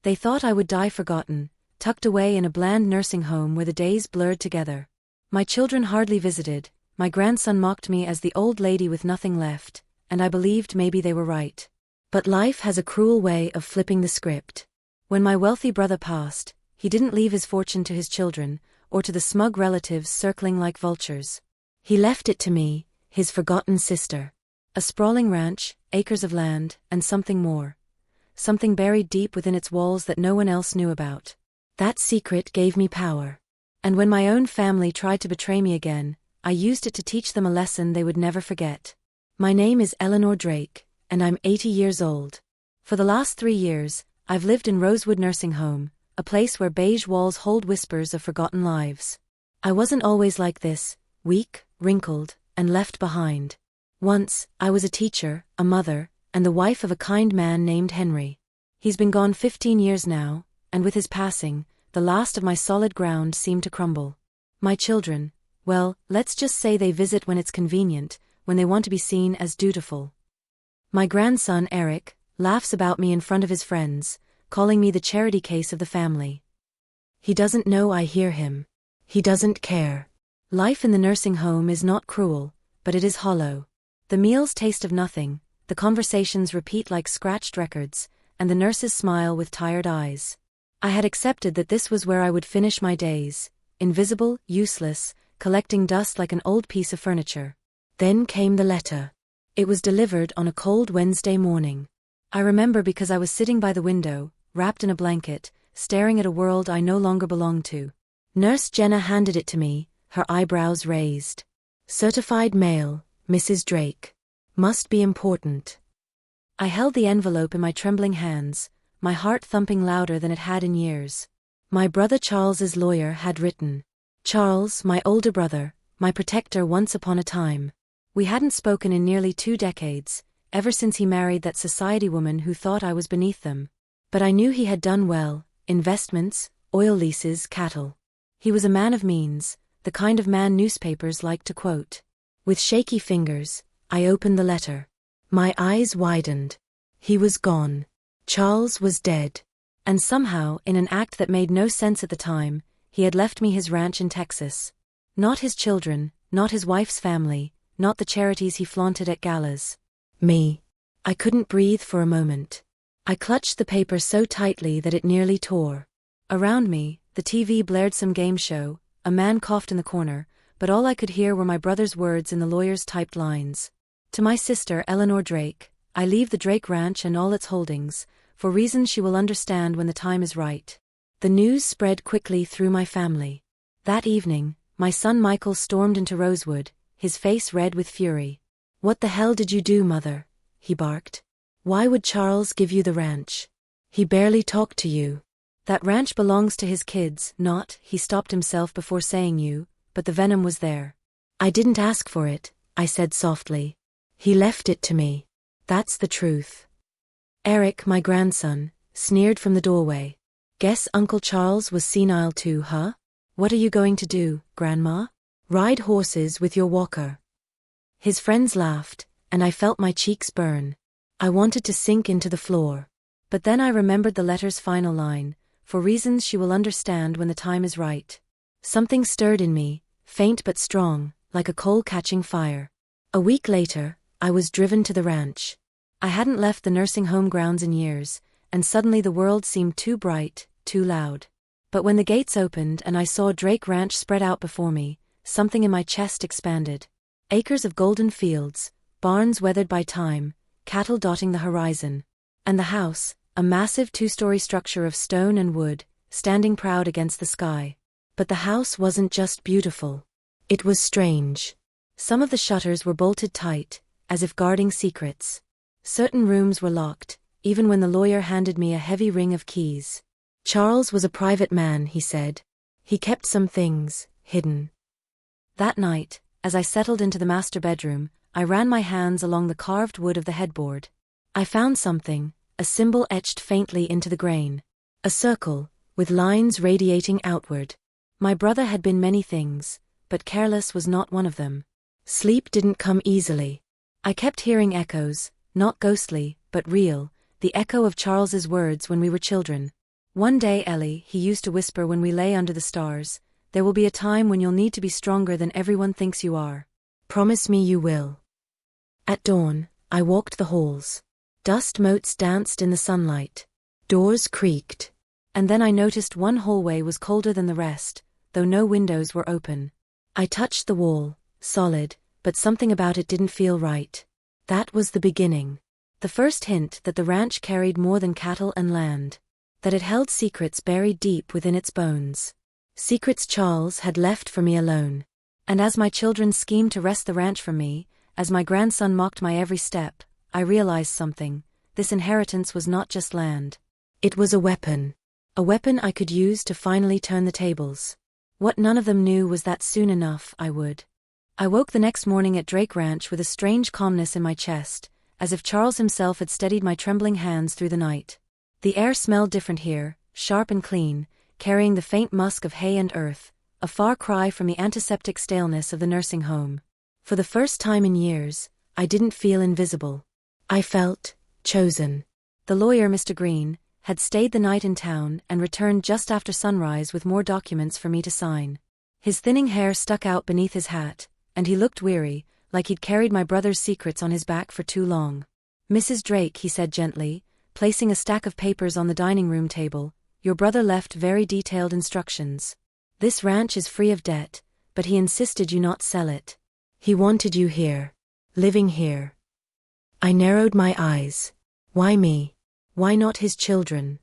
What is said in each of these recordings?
They thought I would die forgotten, tucked away in a bland nursing home where the days blurred together. My children hardly visited, my grandson mocked me as the old lady with nothing left, and I believed maybe they were right. But life has a cruel way of flipping the script. When my wealthy brother passed, he didn't leave his fortune to his children, or to the smug relatives circling like vultures. He left it to me, his forgotten sister. A sprawling ranch, acres of land, and something more. Something buried deep within its walls that no one else knew about. That secret gave me power. And when my own family tried to betray me again, I used it to teach them a lesson they would never forget. My name is Eleanor Drake, and I'm 80 years old. For the last 3 years, I've lived in Rosewood Nursing Home, a place where beige walls hold whispers of forgotten lives. I wasn't always like this, weak, wrinkled, and left behind. Once, I was a teacher, a mother, and the wife of a kind man named Henry. He's been gone 15 years now, and with his passing, the last of my solid ground seemed to crumble. My children, well, let's just say they visit when it's convenient, when they want to be seen as dutiful. My grandson Eric laughs about me in front of his friends, calling me the charity case of the family. He doesn't know I hear him. He doesn't care. Life in the nursing home is not cruel, but it is hollow. The meals taste of nothing, the conversations repeat like scratched records, and the nurses smile with tired eyes. I had accepted that this was where I would finish my days, invisible, useless, collecting dust like an old piece of furniture. Then came the letter. It was delivered on a cold Wednesday morning. I remember because I was sitting by the window, wrapped in a blanket, staring at a world I no longer belonged to. Nurse Jenna handed it to me, her eyebrows raised. Certified mail, Mrs. Drake. Must be important. I held the envelope in my trembling hands, my heart thumping louder than it had in years. My brother Charles's lawyer had written. Charles, my older brother, my protector once upon a time. We hadn't spoken in nearly 2 decades, ever since he married that society woman who thought I was beneath them. But I knew he had done well, investments, oil leases, cattle. He was a man of means, the kind of man newspapers like to quote. With shaky fingers, I opened the letter. My eyes widened. He was gone. Charles was dead. And somehow, in an act that made no sense at the time, he had left me his ranch in Texas. Not his children, not his wife's family, not the charities he flaunted at galas. Me. I couldn't breathe for a moment. I clutched the paper so tightly that it nearly tore. Around me, the TV blared some game show, a man coughed in the corner, but all I could hear were my brother's words in the lawyer's typed lines. To my sister Eleanor Drake, I leave the Drake Ranch and all its holdings, for reasons she will understand when the time is right. The news spread quickly through my family. That evening, my son Michael stormed into Rosewood, his face red with fury. What the hell did you do, mother? He barked. Why would Charles give you the ranch? He barely talked to you. That ranch belongs to his kids, not, he stopped himself before saying you, but the venom was there. I didn't ask for it, I said softly. He left it to me. That's the truth. Eric, my grandson, sneered from the doorway. Guess Uncle Charles was senile too, huh? What are you going to do, Grandma? Ride horses with your walker. His friends laughed, and I felt my cheeks burn. I wanted to sink into the floor. But then I remembered the letter's final line, for reasons she will understand when the time is right. Something stirred in me, faint but strong, like a coal catching fire. A week later, I was driven to the ranch. I hadn't left the nursing home grounds in years, and suddenly the world seemed too bright, too loud. But when the gates opened and I saw Drake Ranch spread out before me, something in my chest expanded. Acres of golden fields, barns weathered by time, cattle dotting the horizon. And the house, a massive 2-story structure of stone and wood, standing proud against the sky. But the house wasn't just beautiful. It was strange. Some of the shutters were bolted tight, as if guarding secrets. Certain rooms were locked, even when the lawyer handed me a heavy ring of keys. Charles was a private man, he said. He kept some things hidden. That night, as I settled into the master bedroom, I ran my hands along the carved wood of the headboard. I found something, a symbol etched faintly into the grain. A circle, with lines radiating outward. My brother had been many things, but careless was not one of them. Sleep didn't come easily. I kept hearing echoes, not ghostly, but real, the echo of Charles's words when we were children. One day, Ellie, he used to whisper when we lay under the stars, there will be a time when you'll need to be stronger than everyone thinks you are. Promise me you will. At dawn, I walked the halls. Dust motes danced in the sunlight. Doors creaked. And then I noticed one hallway was colder than the rest, though no windows were open. I touched the wall, solid, but something about it didn't feel right. That was the beginning. The first hint that the ranch carried more than cattle and land. That it held secrets buried deep within its bones. Secrets Charles had left for me alone. And as my children schemed to wrest the ranch from me, as my grandson mocked my every step, I realized something. This inheritance was not just land. It was a weapon. A weapon I could use to finally turn the tables. What none of them knew was that soon enough I would. I woke the next morning at Drake Ranch with a strange calmness in my chest, as if Charles himself had steadied my trembling hands through the night. The air smelled different here, sharp and clean, carrying the faint musk of hay and earth, a far cry from the antiseptic staleness of the nursing home. For the first time in years, I didn't feel invisible. I felt chosen. The lawyer, Mr. Green, had stayed the night in town and returned just after sunrise with more documents for me to sign. His thinning hair stuck out beneath his hat, and he looked weary, like he'd carried my brother's secrets on his back for too long. Mrs. Drake, he said gently, placing a stack of papers on the dining room table, your brother left very detailed instructions. This ranch is free of debt, but he insisted you not sell it. He wanted you here. Living here. I narrowed my eyes. Why me? Why not his children?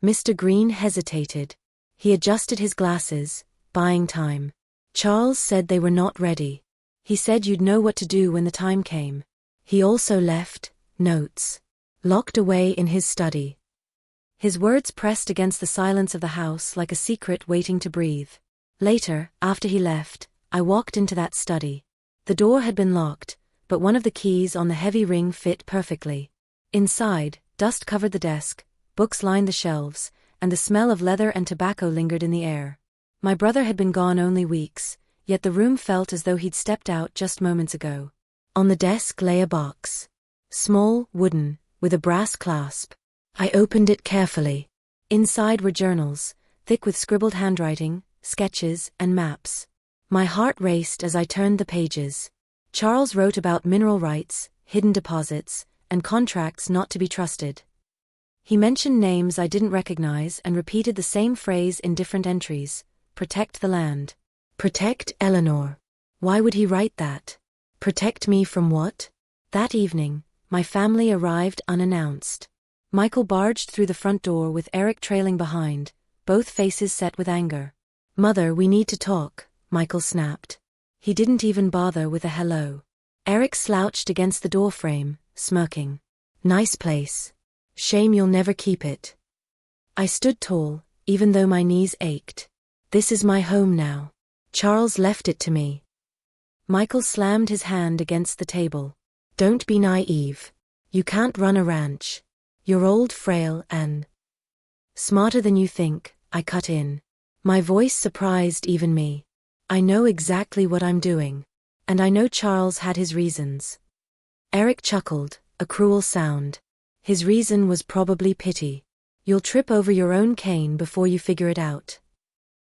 Mr. Green hesitated. He adjusted his glasses, buying time. Charles said they were not ready. He said you'd know what to do when the time came. He also left notes. Locked away in his study. His words pressed against the silence of the house like a secret waiting to breathe. Later, after he left, I walked into that study. The door had been locked, but one of the keys on the heavy ring fit perfectly. Inside, dust covered the desk, books lined the shelves, and the smell of leather and tobacco lingered in the air. My brother had been gone only weeks, yet the room felt as though he'd stepped out just moments ago. On the desk lay a box. Small, wooden, with a brass clasp. I opened it carefully. Inside were journals, thick with scribbled handwriting, sketches, and maps. My heart raced as I turned the pages. Charles wrote about mineral rights, hidden deposits, and contracts not to be trusted. He mentioned names I didn't recognize and repeated the same phrase in different entries. Protect the land. Protect Eleanor. Why would he write that? Protect me from what? That evening, my family arrived unannounced. Michael barged through the front door with Eric trailing behind, both faces set with anger. Mother, we need to talk, Michael snapped. He didn't even bother with a hello. Eric slouched against the doorframe, smirking. Nice place. Shame you'll never keep it. I stood tall, even though my knees ached. This is my home now. Charles left it to me. Michael slammed his hand against the table. Don't be naive. You can't run a ranch. You're old, frail, and smarter than you think, I cut in. My voice surprised even me. I know exactly what I'm doing. And I know Charles had his reasons. Eric chuckled, a cruel sound. His reason was probably pity. You'll trip over your own cane before you figure it out.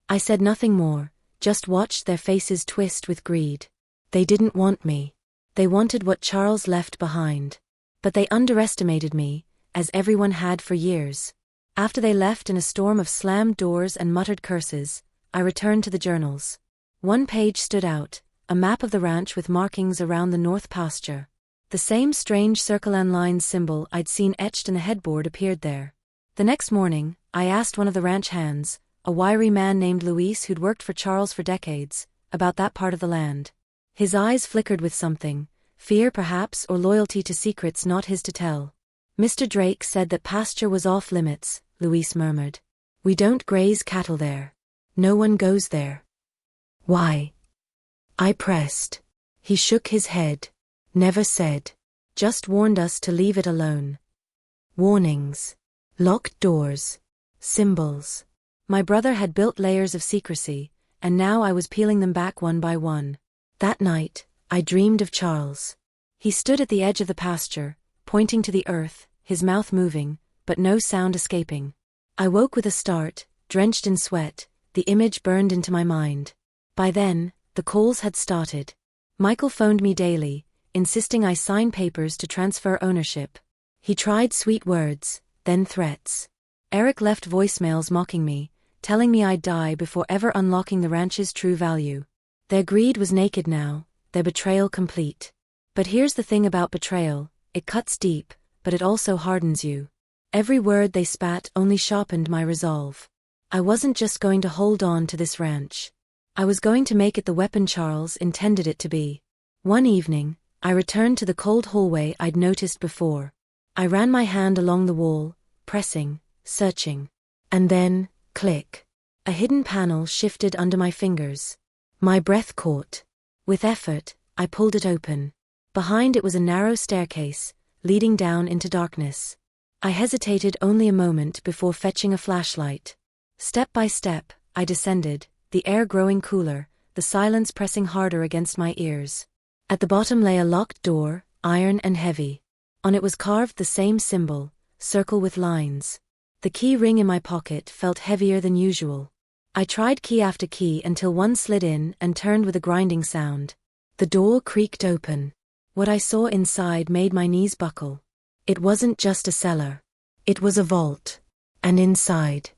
I said nothing more, just watched their faces twist with greed. They didn't want me. They wanted what Charles left behind. But they underestimated me, as everyone had for years. After they left in a storm of slammed doors and muttered curses, I returned to the journals. One page stood out, a map of the ranch with markings around the north pasture. The same strange circle and line symbol I'd seen etched in the headboard appeared there. The next morning, I asked one of the ranch hands, a wiry man named Luis who'd worked for Charles for decades, about that part of the land. His eyes flickered with something, fear perhaps or loyalty to secrets not his to tell. Mr. Drake said that pasture was off limits, Luis murmured. We don't graze cattle there. No one goes there. Why? I pressed. He shook his head. Never said. Just warned us to leave it alone. Warnings. Locked doors. Symbols. My brother had built layers of secrecy, and now I was peeling them back one by one. That night, I dreamed of Charles. He stood at the edge of the pasture, pointing to the earth, his mouth moving, but no sound escaping. I woke with a start, drenched in sweat, the image burned into my mind. By then, the calls had started. Michael phoned me daily, insisting I sign papers to transfer ownership. He tried sweet words, then threats. Eric left voicemails mocking me, telling me I'd die before ever unlocking the ranch's true value. Their greed was naked now, their betrayal complete. But here's the thing about betrayal, it cuts deep, but it also hardens you. Every word they spat only sharpened my resolve. I wasn't just going to hold on to this ranch. I was going to make it the weapon Charles intended it to be. One evening, I returned to the cold hallway I'd noticed before. I ran my hand along the wall, pressing, searching. And then, click. A hidden panel shifted under my fingers. My breath caught. With effort, I pulled it open. Behind it was a narrow staircase, leading down into darkness. I hesitated only a moment before fetching a flashlight. Step by step, I descended, the air growing cooler, the silence pressing harder against my ears. At the bottom lay a locked door, iron and heavy. On it was carved the same symbol, circle with lines. The key ring in my pocket felt heavier than usual. I tried key after key until one slid in and turned with a grinding sound. The door creaked open. What I saw inside made my knees buckle. It wasn't just a cellar. It was a vault. And inside,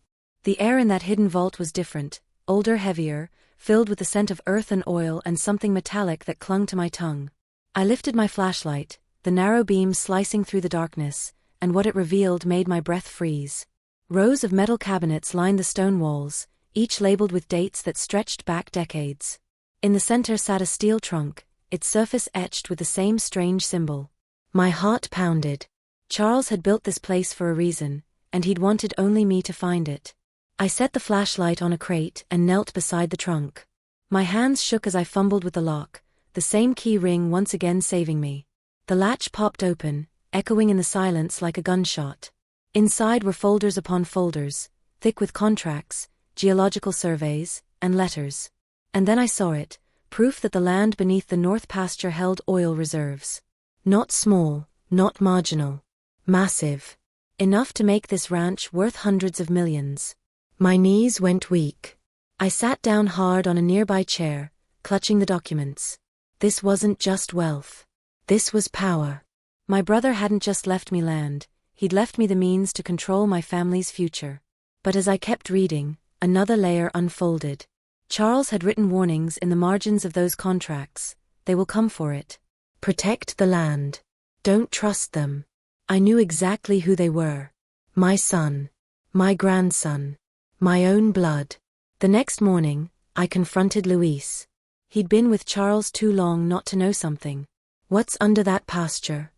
the air in that hidden vault was different, older, heavier, filled with the scent of earth and oil and something metallic that clung to my tongue. I lifted my flashlight, the narrow beam slicing through the darkness, and what it revealed made my breath freeze. Rows of metal cabinets lined the stone walls, each labeled with dates that stretched back decades. In the center sat a steel trunk, its surface etched with the same strange symbol. My heart pounded. Charles had built this place for a reason, and he'd wanted only me to find it. I set the flashlight on a crate and knelt beside the trunk. My hands shook as I fumbled with the lock, the same key ring once again saving me. The latch popped open, echoing in the silence like a gunshot. Inside were folders upon folders, thick with contracts, geological surveys, and letters. And then I saw it, proof that the land beneath the north pasture held oil reserves. Not small, not marginal. Massive. Enough to make this ranch worth hundreds of millions. My knees went weak. I sat down hard on a nearby chair, clutching the documents. This wasn't just wealth. This was power. My brother hadn't just left me land, he'd left me the means to control my family's future. But as I kept reading, another layer unfolded. Charles had written warnings in the margins of those contracts. They will come for it. Protect the land. Don't trust them. I knew exactly who they were. My son. My grandson. My own blood. The next morning, I confronted Luis. He'd been with Charles too long not to know something. What's under that pasture?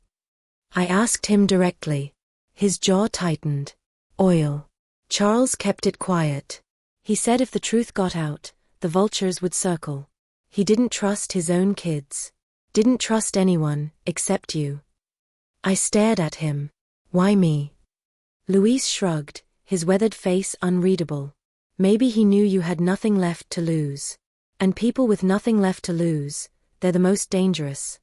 I asked him directly. His jaw tightened. Oil. Charles kept it quiet. He said if the truth got out, the vultures would circle. He didn't trust his own kids. Didn't trust anyone, except you. I stared at him. Why me? Luis shrugged, his weathered face unreadable. Maybe he knew you had nothing left to lose. And people with nothing left to lose, they're the most dangerous.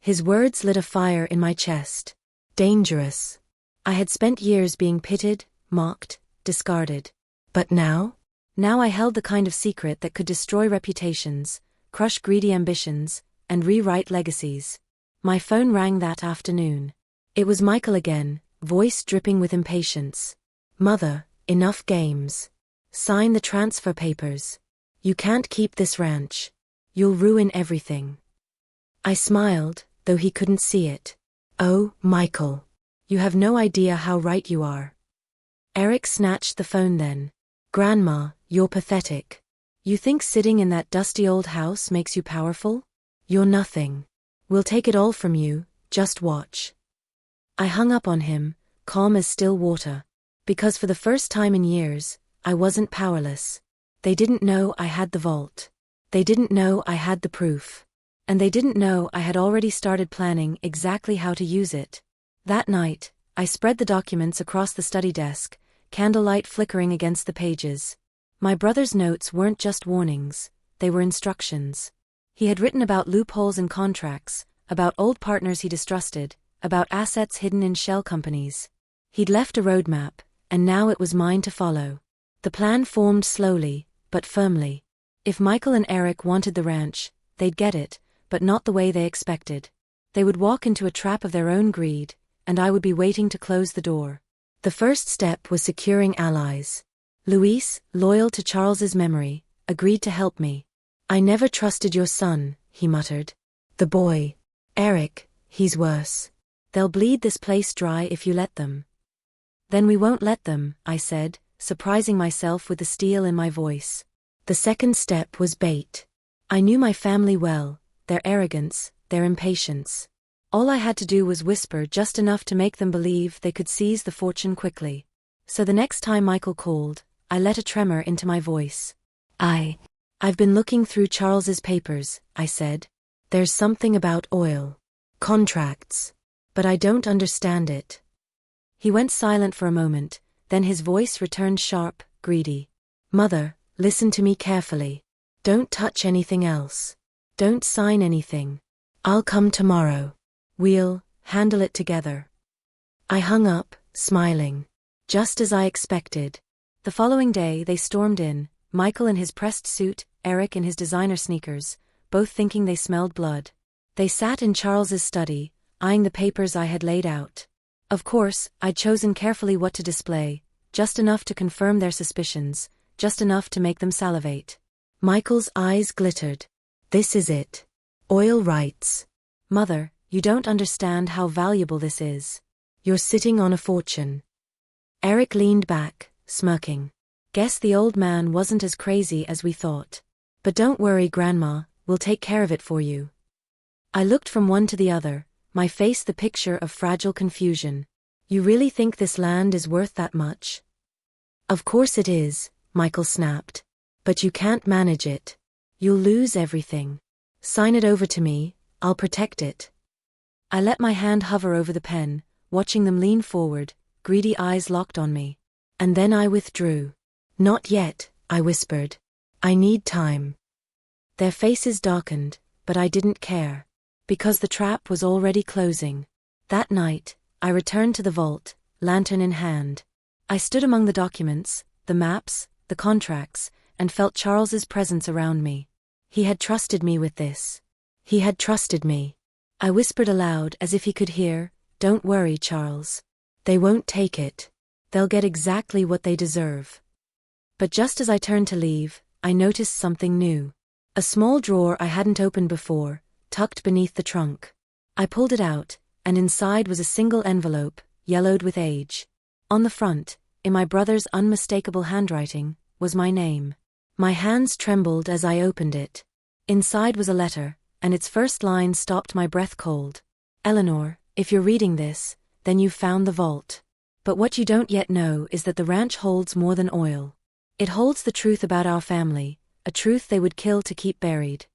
His words lit a fire in my chest. Dangerous. I had spent years being pitted, mocked, discarded. But now? Now I held the kind of secret that could destroy reputations, crush greedy ambitions, and rewrite legacies. My phone rang that afternoon. It was Michael again, voice dripping with impatience. Mother, enough games. Sign the transfer papers. You can't keep this ranch. You'll ruin everything. I smiled, though he couldn't see it. Oh, Michael. You have no idea how right you are. Eric snatched the phone then. Grandma, you're pathetic. You think sitting in that dusty old house makes you powerful? You're nothing. We'll take it all from you, just watch. I hung up on him, calm as still water. Because for the first time in years, I wasn't powerless. They didn't know I had the vault. They didn't know I had the proof. And they didn't know I had already started planning exactly how to use it. That night, I spread the documents across the study desk, candlelight flickering against the pages. My brother's notes weren't just warnings, they were instructions. He had written about loopholes in contracts, about old partners he distrusted, about assets hidden in shell companies. He'd left a roadmap, and now it was mine to follow. The plan formed slowly, but firmly. If Michael and Eric wanted the ranch, they'd get it, but not the way they expected. They would walk into a trap of their own greed, and I would be waiting to close the door. The first step was securing allies. Luis, loyal to Charles's memory, agreed to help me. "I never trusted your son," he muttered. "The boy. Eric, he's worse. They'll bleed this place dry if you let them." "Then we won't let them," I said, surprising myself with the steel in my voice. The second step was bait. I knew my family well, their arrogance, their impatience. All I had to do was whisper just enough to make them believe they could seize the fortune quickly. So the next time Michael called, I let a tremor into my voice. I've been looking through Charles's papers," I said. "There's something about oil. Contracts. But I don't understand it." He went silent for a moment, then his voice returned sharp, greedy. "Mother, listen to me carefully. Don't touch anything else. Don't sign anything. I'll come tomorrow. We'll handle it together." I hung up, smiling. Just as I expected. The following day they stormed in, Michael in his pressed suit, Eric in his designer sneakers, both thinking they smelled blood. They sat in Charles's study, eyeing the papers I had laid out. Of course, I'd chosen carefully what to display, just enough to confirm their suspicions, just enough to make them salivate. Michael's eyes glittered. "This is it. Oil rights. Mother, you don't understand how valuable this is. You're sitting on a fortune." Eric leaned back, smirking. "Guess the old man wasn't as crazy as we thought. But don't worry, Grandma, we'll take care of it for you." I looked from one to the other, my face the picture of fragile confusion. "You really think this land is worth that much?" "Of course it is," Michael snapped. "But you can't manage it. You'll lose everything. Sign it over to me, I'll protect it." I let my hand hover over the pen, watching them lean forward, greedy eyes locked on me. And then I withdrew. "Not yet," I whispered. "I need time." Their faces darkened, but I didn't care. Because the trap was already closing. That night, I returned to the vault, lantern in hand. I stood among the documents, the maps, the contracts, and felt Charles's presence around me. He had trusted me with this. He had trusted me. I whispered aloud as if he could hear, "Don't worry, Charles. They won't take it. They'll get exactly what they deserve." But just as I turned to leave, I noticed something new. A small drawer I hadn't opened before, tucked beneath the trunk. I pulled it out, and inside was a single envelope, yellowed with age. On the front, in my brother's unmistakable handwriting, was my name. My hands trembled as I opened it. Inside was a letter, and its first line stopped my breath cold. "Eleanor, if you're reading this, then you've found the vault. But what you don't yet know is that the ranch holds more than oil. It holds the truth about our family, a truth they would kill to keep buried."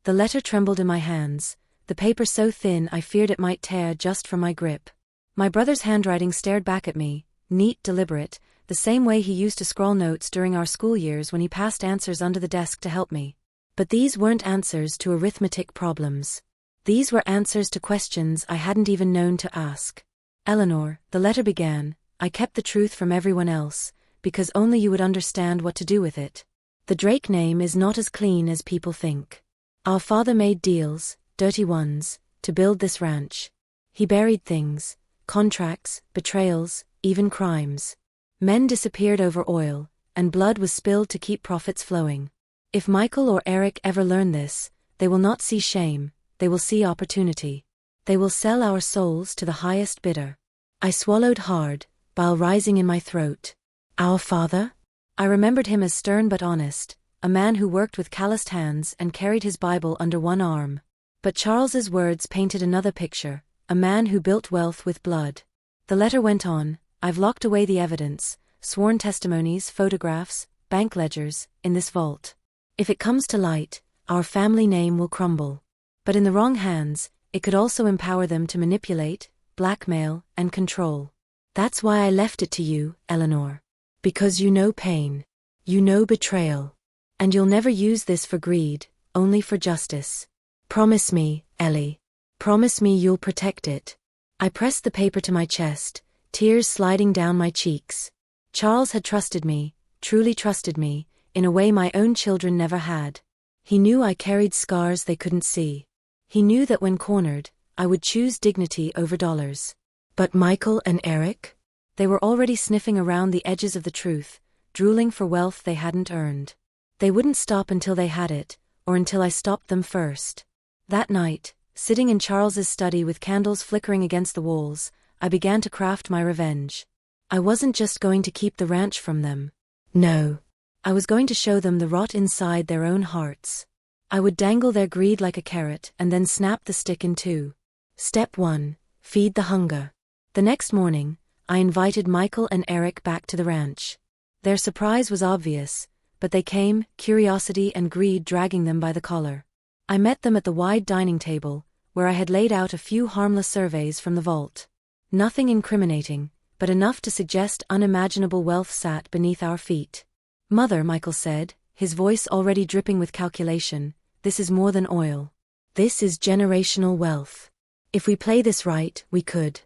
The letter trembled in my hands, the paper so thin I feared it might tear just from my grip. My brother's handwriting stared back at me, neat, deliberate, the same way he used to scrawl notes during our school years when he passed answers under the desk to help me. But these weren't answers to arithmetic problems. These were answers to questions I hadn't even known to ask. "Eleanor," the letter began, "I kept the truth from everyone else, because only you would understand what to do with it. The Drake name is not as clean as people think. Our father made deals, dirty ones, to build this ranch. He buried things, contracts, betrayals, even crimes. Men disappeared over oil, and blood was spilled to keep profits flowing. If Michael or Eric ever learn this, they will not see shame, they will see opportunity. They will sell our souls to the highest bidder." I swallowed hard, bile rising in my throat. Our father? I remembered him as stern but honest, a man who worked with calloused hands and carried his Bible under one arm. But Charles's words painted another picture, a man who built wealth with blood. The letter went on, "I've locked away the evidence, sworn testimonies, photographs, bank ledgers, in this vault. If it comes to light, our family name will crumble. But in the wrong hands, it could also empower them to manipulate, blackmail, and control. That's why I left it to you, Eleanor. Because you know pain. You know betrayal. And you'll never use this for greed, only for justice. Promise me, Ellie. Promise me you'll protect it." I pressed the paper to my chest, tears sliding down my cheeks. Charles had trusted me, truly trusted me, in a way my own children never had. He knew I carried scars they couldn't see. He knew that when cornered, I would choose dignity over dollars. But Michael and Eric? They were already sniffing around the edges of the truth, drooling for wealth they hadn't earned. They wouldn't stop until they had it, or until I stopped them first. That night, sitting in Charles's study with candles flickering against the walls, I began to craft my revenge. I wasn't just going to keep the ranch from them. No. I was going to show them the rot inside their own hearts. I would dangle their greed like a carrot and then snap the stick in two. Step 1. Feed the hunger. The next morning, I invited Michael and Eric back to the ranch. Their surprise was obvious, but they came, curiosity and greed dragging them by the collar. I met them at the wide dining table, where I had laid out a few harmless surveys from the vault. Nothing incriminating, but enough to suggest unimaginable wealth sat beneath our feet. "Mother," Michael said, his voice already dripping with calculation, "this is more than oil. This is generational wealth. If we play this right, we could."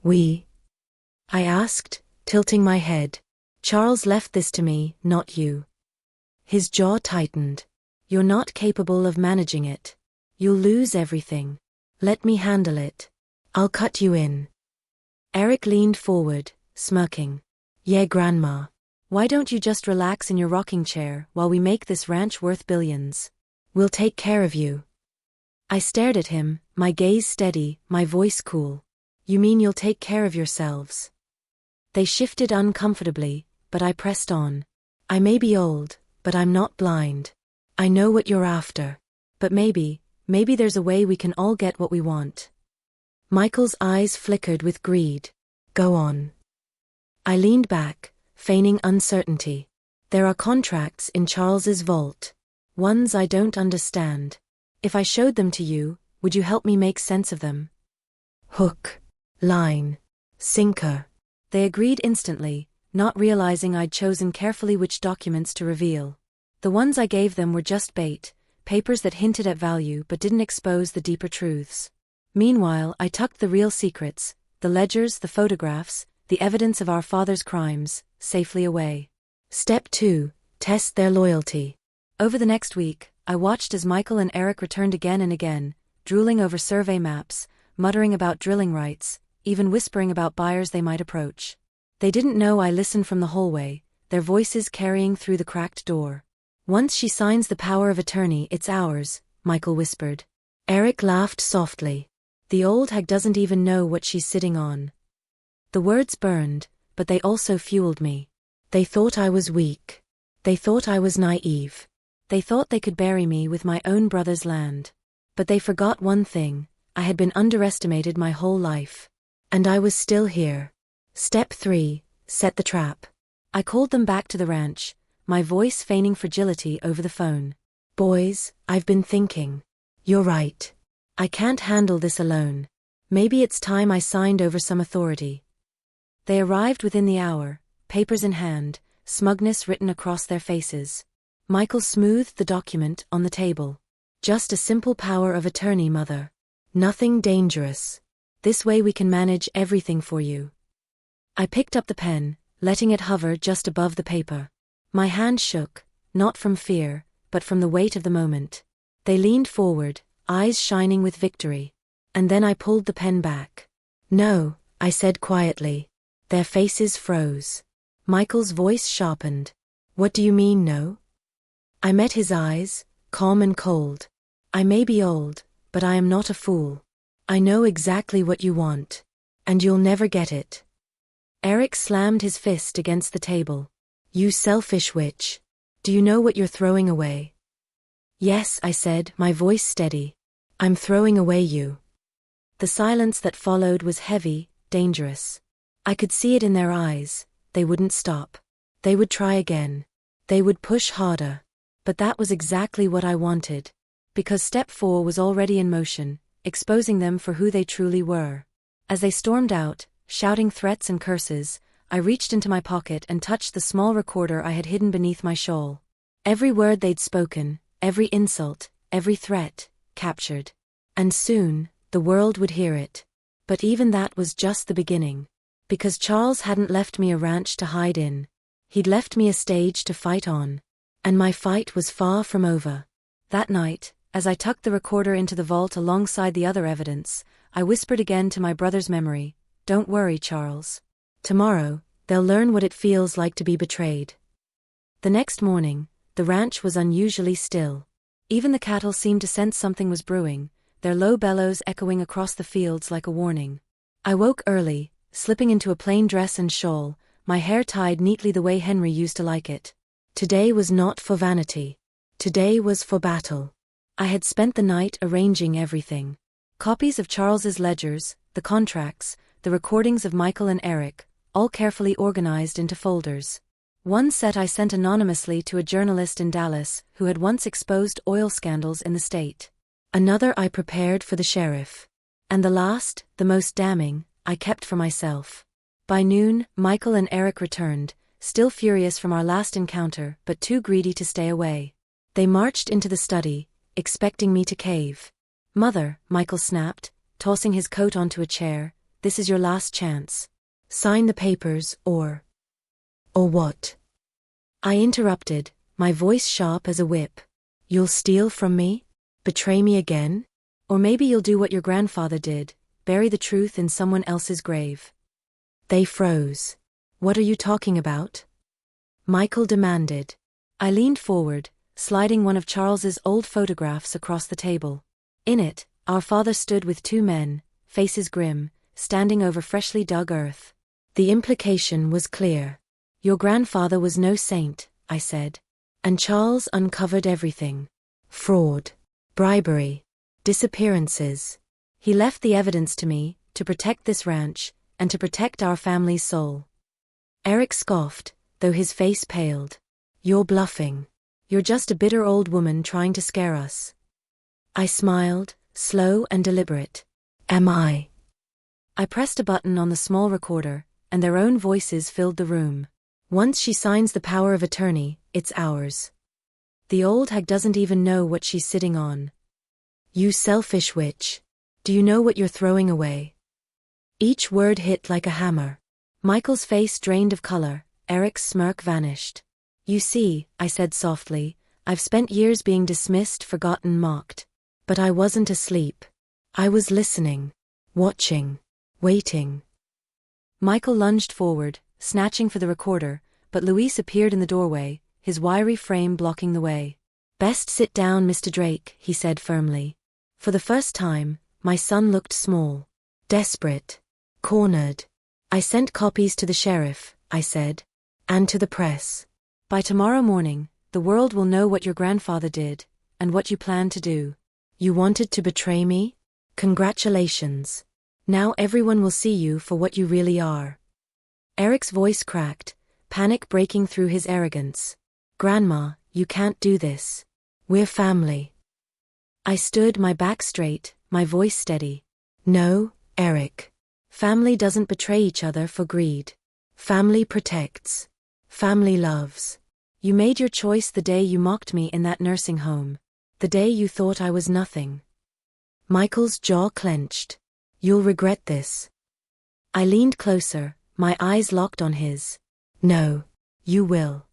"We?" I asked, tilting my head. "Charles left this to me, not you." His jaw tightened. "You're not capable of managing it. You'll lose everything. Let me handle it. I'll cut you in." Eric leaned forward, smirking. "Yeah, Grandma. Why don't you just relax in your rocking chair while we make this ranch worth billions? We'll take care of you." I stared at him, my gaze steady, my voice cool. "You mean you'll take care of yourselves?" They shifted uncomfortably, but I pressed on. "I may be old, but I'm not blind. I know what you're after. But maybe there's a way we can all get what we want." Michael's eyes flickered with greed. "Go on." I leaned back, feigning uncertainty. "There are contracts in Charles's vault. Ones I don't understand. If I showed them to you, would you help me make sense of them?" Hook, line, sinker. They agreed instantly, not realizing I'd chosen carefully which documents to reveal. The ones I gave them were just bait, papers that hinted at value but didn't expose the deeper truths. Meanwhile, I tucked the real secrets, the ledgers, the photographs, the evidence of our father's crimes, safely away. Step 2. Test their loyalty. Over the next week, I watched as Michael and Eric returned again and again, drooling over survey maps, muttering about drilling rights, even whispering about buyers they might approach. They didn't know I listened from the hallway, their voices carrying through the cracked door. "Once she signs the power of attorney, it's ours," Michael whispered. Eric laughed softly. "The old hag doesn't even know what she's sitting on." The words burned, but they also fueled me. They thought I was weak. They thought I was naive. They thought they could bury me with my own brother's land. But they forgot one thing: I had been underestimated my whole life. And I was still here. Step 3. Set the trap. I called them back to the ranch, my voice feigning fragility over the phone. "Boys, I've been thinking. You're right. I can't handle this alone. Maybe it's time I signed over some authority." They arrived within the hour, papers in hand, smugness written across their faces. Michael smoothed the document on the table. "Just a simple power of attorney, Mother. Nothing dangerous. This way we can manage everything for you." I picked up the pen, letting it hover just above the paper. My hand shook, not from fear, but from the weight of the moment. They leaned forward, eyes shining with victory. And then I pulled the pen back. "No," I said quietly. Their faces froze. Michael's voice sharpened. "What do you mean, no?" I met his eyes, calm and cold. "I may be old, but I am not a fool. I know exactly what you want. And you'll never get it." Eric slammed his fist against the table. "You selfish witch. Do you know what you're throwing away?" "Yes," I said, my voice steady. "I'm throwing away you." The silence that followed was heavy, dangerous. I could see it in their eyes. They wouldn't stop. They would try again. They would push harder. But that was exactly what I wanted. Because step 4 was already in motion, exposing them for who they truly were. As they stormed out, shouting threats and curses, I reached into my pocket and touched the small recorder I had hidden beneath my shawl. Every word they'd spoken, every insult, every threat, captured. And soon, the world would hear it. But even that was just the beginning. Because Charles hadn't left me a ranch to hide in. He'd left me a stage to fight on. And my fight was far from over. That night, as I tucked the recorder into the vault alongside the other evidence, I whispered again to my brother's memory, "Don't worry, Charles. Tomorrow, they'll learn what it feels like to be betrayed." The next morning, the ranch was unusually still. Even the cattle seemed to sense something was brewing, their low bellows echoing across the fields like a warning. I woke early, slipping into a plain dress and shawl, my hair tied neatly the way Henry used to like it. Today was not for vanity. Today was for battle. I had spent the night arranging everything. Copies of Charles's ledgers, the contracts, the recordings of Michael and Eric, all carefully organized into folders. One set I sent anonymously to a journalist in Dallas who had once exposed oil scandals in the state. Another I prepared for the sheriff. And the last, the most damning, I kept for myself. By noon, Michael and Eric returned, still furious from our last encounter but too greedy to stay away. They marched into the study, expecting me to cave. "Mother," Michael snapped, tossing his coat onto a chair, "this is your last chance. Sign the papers, or what?" I interrupted, my voice sharp as a whip. "You'll steal from me? Betray me again? Or maybe you'll do what your grandfather did, bury the truth in someone else's grave." They froze. "What are you talking about?" Michael demanded. I leaned forward, sliding one of Charles's old photographs across the table. In it, our father stood with two men, faces grim, standing over freshly dug earth. The implication was clear. "Your grandfather was no saint," I said. And Charles uncovered everything. Fraud, bribery, disappearances. He left the evidence to me, to protect this ranch, and to protect our family's soul. Eric scoffed, though his face paled. "You're bluffing. You're just a bitter old woman trying to scare us." I smiled, slow and deliberate. "Am I?" I pressed a button on the small recorder, and their own voices filled the room. "Once she signs the power of attorney, it's ours. The old hag doesn't even know what she's sitting on. You selfish witch. Do you know what you're throwing away?" Each word hit like a hammer. Michael's face drained of color, Eric's smirk vanished. "You see," I said softly, "I've spent years being dismissed, forgotten, mocked. But I wasn't asleep. I was listening, watching, waiting." Michael lunged forward, snatching for the recorder, but Luis appeared in the doorway, his wiry frame blocking the way. "Best sit down, Mr. Drake," he said firmly. For the first time, my son looked small, desperate, cornered. "I sent copies to the sheriff," I said, "and to the press. By tomorrow morning, the world will know what your grandfather did, and what you plan to do. You wanted to betray me? Congratulations. Now everyone will see you for what you really are." Eric's voice cracked, panic breaking through his arrogance. "Grandma, you can't do this. We're family." I stood, my back straight, my voice steady. "No, Eric. Family doesn't betray each other for greed. Family protects. Family loves. You made your choice the day you mocked me in that nursing home. The day you thought I was nothing." Michael's jaw clenched. "You'll regret this." I leaned closer, my eyes locked on his. "No, you will."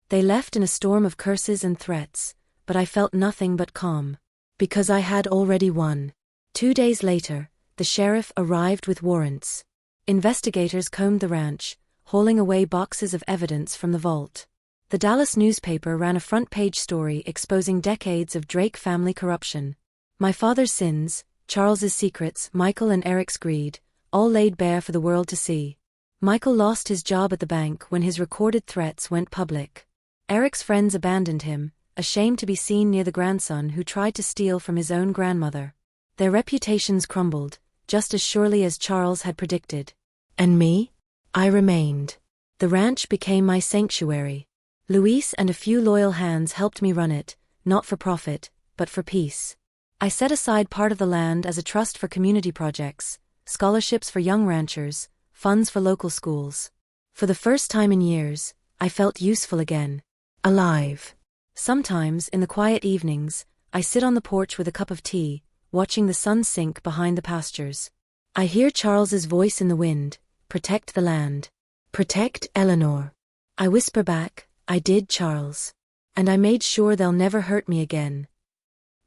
They left in a storm of curses and threats, but I felt nothing but calm. Because I had already won. 2 days later, the sheriff arrived with warrants. Investigators combed the ranch, hauling away boxes of evidence from the vault. The Dallas newspaper ran a front-page story exposing decades of Drake family corruption. My father's sins, Charles's secrets, Michael and Eric's greed, all laid bare for the world to see. Michael lost his job at the bank when his recorded threats went public. Eric's friends abandoned him, ashamed to be seen near the grandson who tried to steal from his own grandmother. Their reputations crumbled, just as surely as Charles had predicted. And me? I remained. The ranch became my sanctuary. Luis and a few loyal hands helped me run it, not for profit, but for peace. I set aside part of the land as a trust for community projects, scholarships for young ranchers, funds for local schools. For the first time in years, I felt useful again. Alive. Sometimes, in the quiet evenings, I sit on the porch with a cup of tea, watching the sun sink behind the pastures. I hear Charles's voice in the wind, protect the land. Protect Eleanor. I whisper back, I did, Charles. And I made sure they'll never hurt me again.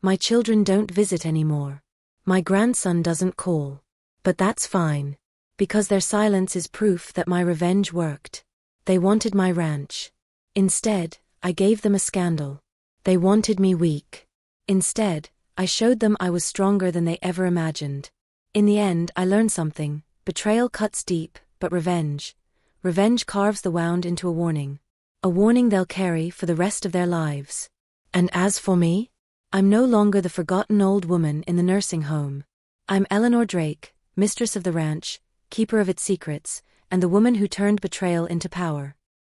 My children don't visit anymore. My grandson doesn't call. But that's fine. Because their silence is proof that my revenge worked. They wanted my ranch. Instead, I gave them a scandal. They wanted me weak. Instead, I showed them I was stronger than they ever imagined. In the end, I learned something. Betrayal cuts deep, but revenge carves the wound into a warning. A warning they'll carry for the rest of their lives. And as for me, I'm no longer the forgotten old woman in the nursing home. I'm Eleanor Drake, mistress of the ranch, keeper of its secrets, and the woman who turned betrayal into power.